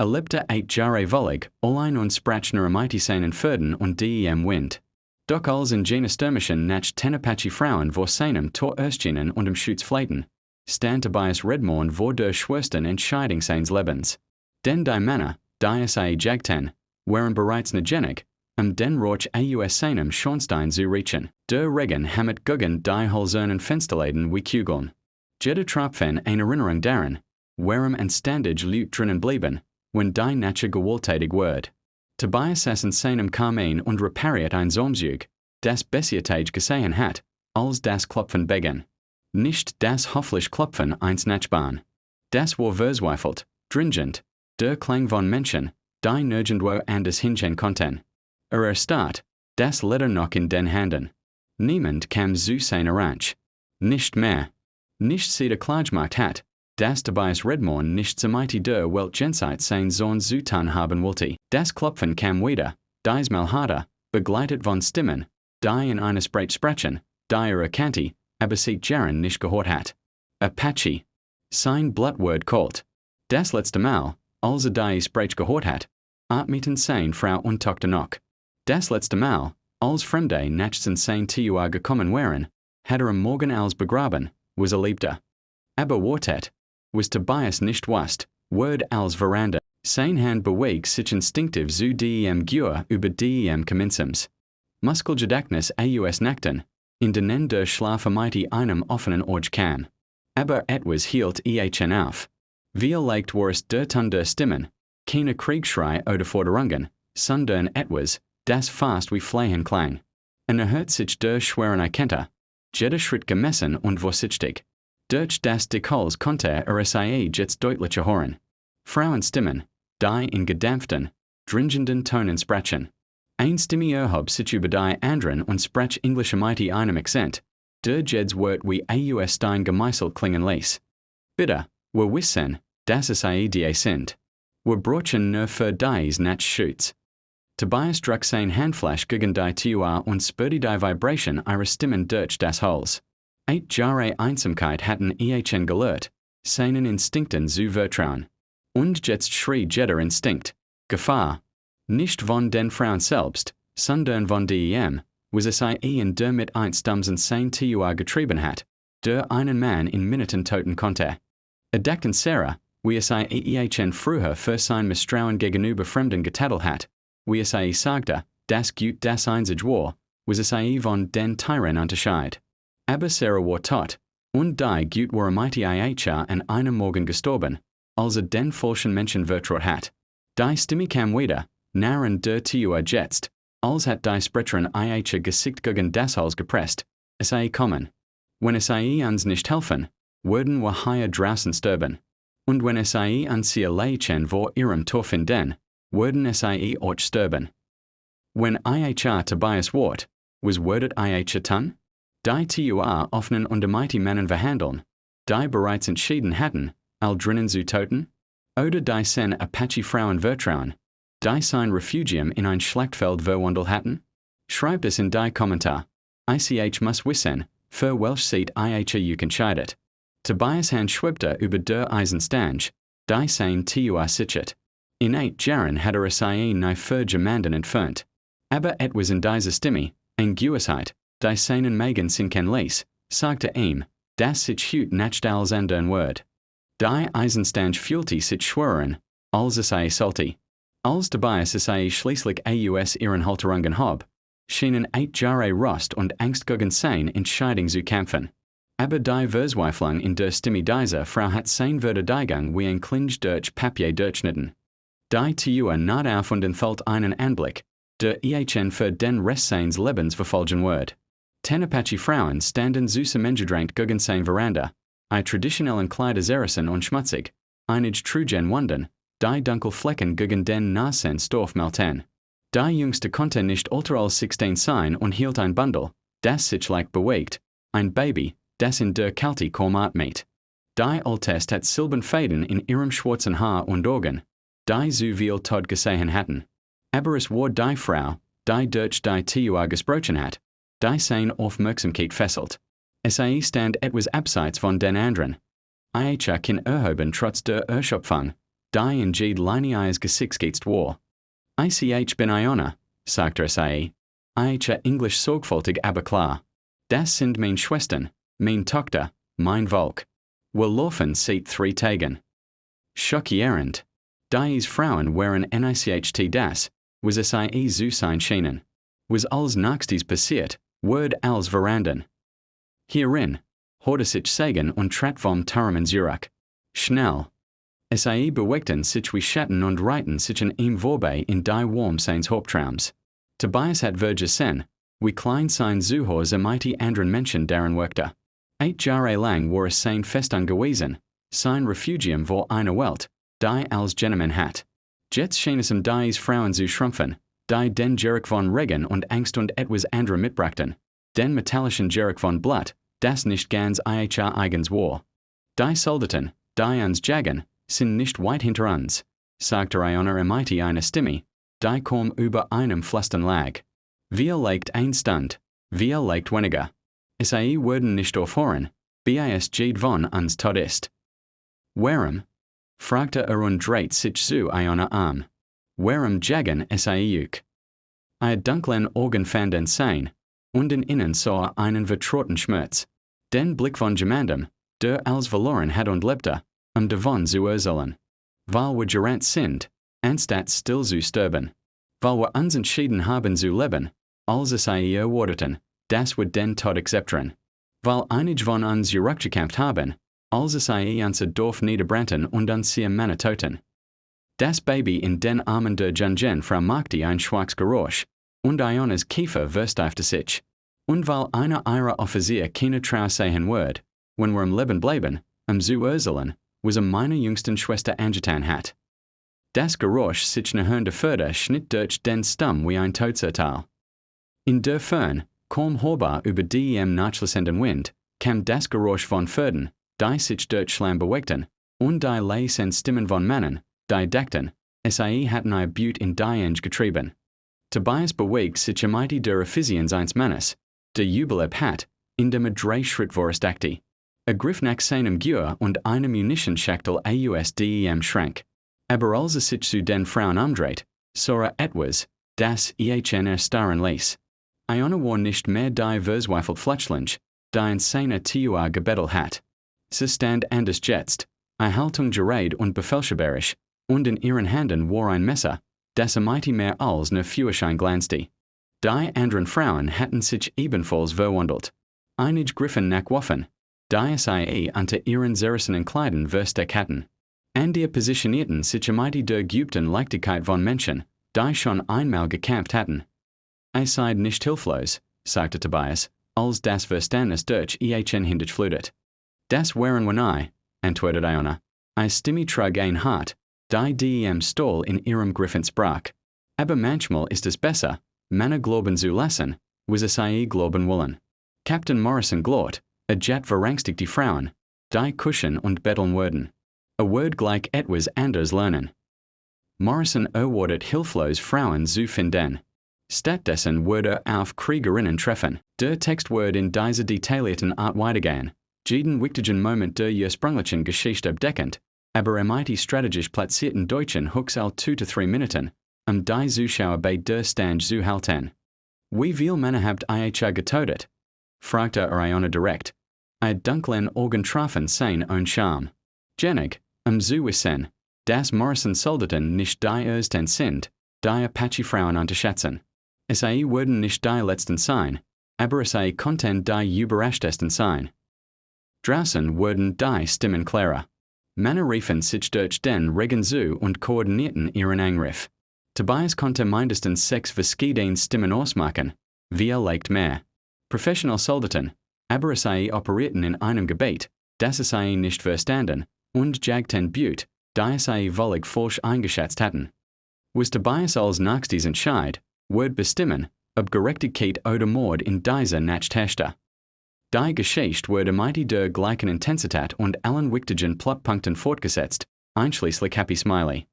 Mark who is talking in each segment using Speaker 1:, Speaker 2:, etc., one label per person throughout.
Speaker 1: lebte 8 Jahre völlig, allein und sprach nur mighty seinen Fürden und DIESEM Wind. Doch als in jener stürmischen Nacht 10 Apache-Frauen vor seinem Tor erstchienen und Schutz flehten, stand Tobias Redmorn vor der schwersten Entscheidung seines Lebens. Denn die Männer, die es jagten, waren bereits negenig, den Roch aus seinem Schornstein zu riechen. Der Regen hammet gegen die hölzernen Fensterläden wie Kugeln. Jeder Tropfen eine Erinnerung daran, warum en standig Leut drinnen blieben, wenn die Natur gewalttätig wird. Tobias in seinem kam ein und repariert ein Sormzug, das Bessiertage gesehen hat, als das Klopfen begann. Nicht das hofflich Klopfen eins Nachbarn. Das war verzweifelt, dringend, der Klang von Menschen, die nirgendwo anders hingehen konnten. Start, das Leder noch in den Händen. Niemand kam zu seiner Ranch. Nicht mehr. Nicht sie der Klagemacht hat, dass Tobias Redmorn nicht so mighty der Welt Jenseits sein Sohn zu tun haben wollte. Das Klopfen kam wieder, diesmal harder, begleitet von Stimmen, die in einer Sprache sprechen, die kannte, aber sie Jahre nicht gehört hat. Apache. Sein Blutwort kalt. Das letzte Mal, als die Sprache gehört hat, atmeten sein Frau und Tochter noch. Das letzte Mal, als Fremde nachts sein Tua gekommen waren, hat am Morgen als begraben, was lebte. Aber wartet, was Tobias nicht wusste, word als Veranda. Sein Hand bewegt sich instinktiv zu DIESEM Gür über DIESEM Gemeinsames. Muskelgedächtnis aus Nachten, in denen der Schlaf mighty einem offenen Ort kam. Aber etwas hielt auf. Vielleicht war es der Ton der Stimmen, keine Kriegsschrei oder Forderungen, sondern etwas, das fast wie Flehen klang. Hört sich der schweren Kenter, jeder Schritt gemessen und vorsichtig. Durch das Dekals konnte jetzt deutlicher hören. Frauenstimmen, die in gedämpften, dringenden Tonen sprechen. Ein Stimme erhob sich über die anderen und sprach Englisch mighty einem Akzent, der Jeds Wort wie aus Stein gemeißelt klingen ließ. Bitte, wir wissen, dass es die sind. Wir brauchen nur für dies nach Schutz. Tobias drückt sein Handfläche gegen die Tua und spürte die Vibration ihrer Stimmen durch das Hals. 8 Jahre Einsamkeit hatten gelehrt, seinen Instinkten zu vertrauen. Und jetzt schrie jeder Instinkt. Gefahr. Nicht von den Frauen selbst, sondern von DIESEM, was es in der mit einstammen sein Tua getrieben hat, der einen Mann in Minuten töten konnte. Dachten Sarah, wie es früher für sein Misstrauen gegenüber Fremden getadelt hat, wie es sagte, das Gut das einzig war, was es von den Tieren unterschied. Aber Sarah war tot, und die Gut war mighty an einem Morgen gestorben, als den falschen Menschen vertraut hat. Die Stimme kam wieder, nahen der Tua jetzt, als hat die Sprecherin Gesicht gegen das Hals gepresst. Es kommen. Wenn es uns nicht helfen, würden wir hier draußen sterben. Und wenn es an sie leichen vor ihrem Tor finden, würden es auch sterben. Wenn Tobias ward, was wordet tun? Die Tua offenen und mighty Männen verhandeln, die bereits entschieden hatten, all drinnen zu töten? Oder die sen Apache-Frauen vertrauen, die sein Refugium in ein Schlachtfeld verwandelt hatten? Schreibt es in die Kommentar. Muss wissen, für welch Seat entscheidet. Tobias Hand schwebte über der Eisenstange, die sein Tua sichet. In 8 Jahren hat es nie für Gemanden entfernt. Aber etwas in dieser Stimme, ein Gewissheit, die seinen Megen sinken ließ, sagte ihm, dass sich hüt nicht als ändern wird. Die Eisenstange fühlte sich schwerer, als es sollte. Als Tobias es schließlich aus ihren Halterungen hob, schienen 8 Jahre Rost und Angst gegen sein Entscheidung zu kämpfen. Aber die Verzweiflung in der Stimme dieser Frau hat sein Würdegang wie ein Klinge durch Papier durchschnitten. Die Tua naht auf und entfällt einen Anblick, der für den Rest seines Lebens verfolgen wird. 10 Apache-Frauen standen zusammengedrängt gegen sein Veranda, traditionellen Kleider und schmutzig, einige trugen Wunden, die dunkel Flecken gegen den nassen Stoff melten. Die Jüngste konnte nicht älter als 16 sein und hielt ein Bundle, das sich leicht bewegt, ein Baby, das in der Kälte kaum atmet. Die Älteste hat Silbenfäden in ihrem schwarzen Haar und Augen, die so viel Tod gesehen hatten. Aber es war die Frau, die durch die Tua gesprochen hat, die sein Aufmerksamkeit fesselt. Es stand etwas abseits von den anderen. Kann erhoben trotz der Erschöpfung, die in lineais geschickst war. Ich bin Iona, sagte sie. Ich Englisch sorgfältig aber klar. Das sind mein Schwestern, mein Tochter, mein Volk. Wir laufen seit 3 Tagen. Schockierend. Dies Frauen waren nicht das, was sie zu sein scheinen. Was als nächstes passiert, wurde als Veranden. Hierin, hörte sich sagen und trat vom Turm zurück. Schnell. Sie bewegten sich wie Schatten und reiten sich in ihm vorbei in die warm seines Hauptraums. Tobias hat vergessen, wie klein sein Zuhause mighty anderen Menschen darin wirkte. 8 Jahre lang war es sein fest angewiesen, sein Refugium vor einer Welt, die als Gentleman hat. Jetzt schien es dies Frauen zu schrumpfen, die den Jerick von Regen und Angst und etwas andere mitbrachten, den metallischen Jerick von Blut, das nicht ganz ihr eigens war. Die Soldaten, die uns jagen, sind nicht weit hinter uns, sagte Iona mighty eine Stimme, die kaum über einem Pflastern lag. Wir legt ein Stand, wir legt weniger. Sie würden nicht aufhören, bis von uns tot ist. Warum? Fragte und dreht sich zu Iona an. Warum jagen sie juk? Dunklen Augen fanden sein, und in innen sah einen vertrauten Schmerz. Den Blick von jemandem, der als verloren hat und lebte, davon zu erzählen. Weil wir gerannt sind, anstatt still zu sterben. Weil wir uns entschieden haben zu leben, als sie erwarteten, dass wir den Tod akzeptieren. Weil einige von uns zurückgekämpft haben, als sie unser Dorf niederbrannten und uns ihr Männer töten. Das Baby in den Armen der Jungen vermachte ein schwaches Geräusch, und Ionas Kiefer versteifte sich. Und weil einer ihrer Offizier keine Trau sehen wird, wenn wir im Leben bleiben, zu erzählen, was meine jüngsten Schwester angetan hat. Das Geräusch sich nachher der Förder schnitt durch den Stamm wie ein Todesurteil. In der Fern, kaum hörbar über DIESEM nachlassenden Wind, kam das Geräusch von Fördern, die sich durch Schlamm bewegten, und die leisen Stimmen von Männern, die dachten, sie hatten ein Butte in die Enge getrieben. Tobias bewegt sich mighty der Ephesians eins Mannes, der Jubel hat, in dem 3 Schritt vorstackte. Griff nach seinem Gür und einem Munitionschachtel aus dem Schrank. Aber als sich zu den Frauen umdreht, sah etwas, das ihn erstarren ließ. Iona war nicht mehr die verzweifelt Flutschlinge, die in seiner Tiua gebettelt hat. Sie stand anders jetzt, Haltung gerät und befehlshaberisch, und in ihren Händen war ein Messer, das mighty mehr als ne Führerschein glanzte. Die anderen Frauen hatten sich ebenfalls verwandelt. Einige griffen nach Waffen, die sie unter ihren zerrissenen Kleidern versteckt hatten. Andere positionierten sich mighty der geübten Leichtigkeit von Menschen, die schon einmal gekämpft hatten. Ich seid nicht hilflos, sagte Tobias, als das Verständnis durch ihn hindurchflutet. Das waren wir nie, antwortete Iona. Stimme trug ein hart, die Stoll in ihrem Griffen sprach. Aber manchmal ist es besser, Männer glauben zu lassen, was sie glauben wollen. Captain Morrison glaubt, jet verrangstigt die Frauen, die kuschen und betteln würden. Word gleich etwas anders lernen. Morrison erwartet hilflos Frauen zu finden. Stattdessen würde auf Kriegerinnen treffen. Der Text wird in dieser detaillierten Art weitergehen, jeden wichtigen Moment der ursprünglichen Geschichte abdeckend, aber mighty strategisch platzierten deutschen Hooks all 2 to 3 Minuten, die Zuschauer bei der Stange zu halten. Wie viel Männer habt ihr getötet? Fragte Iona direkt. Dunklen Augen trafen sein und Charme. Jenig, zu wissen, dass Morrison-Soldaten nicht die ersten sind, die Apache-Frauen unterschätzen. Sie würden nicht die letzten sein, aber sie konnten die überraschtesten sein. Draußen wurden die Stimmen klarer. Männer riefen sich durch den Regen zu und koordinierten ihren Angriff. Tobias konnte mindestens 6 verschiedene Stimmen ausmachen, vielleicht mehr. Professional Soldaten, aber sie operierten in einem Gebiet, das sie nicht verstanden, und jagten Butte, die sie völlig falsch eingeschätzt hatten. Was Tobias als nächstes entscheid, wird bestimmen, ob Gerechtigkeit oder Mord in dieser Nacht herrschte. Die Geschichte wurde mighty der gleichen Intensität und allen wichtigen Plotpunkten fortgesetzt, einschließlich Happy Smiley.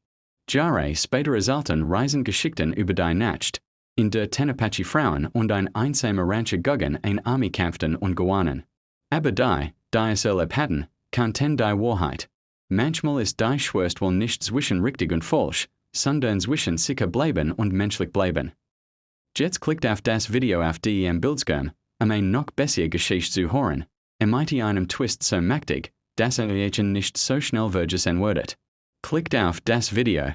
Speaker 1: Jahre später resulten Reisengeschichten über die Nacht, in der Apache-Frauen und ein einsamer Rancher gegen eine Armee kämpften und gewannen. Aber die es erlebt hatten, kannten die Wahrheit. Manchmal ist die Schwörst wohl nicht zwischen richtig und falsch, sondern zwischen sicher bleiben und menschlich bleiben. Jetzt klickt auf das Video auf DIESEM Bildschirm, ein noch bessere Geschichte zu hören, mit einem Twist so mächtig, dass euch nicht so schnell vergessen werdet. Klickt auf das Video.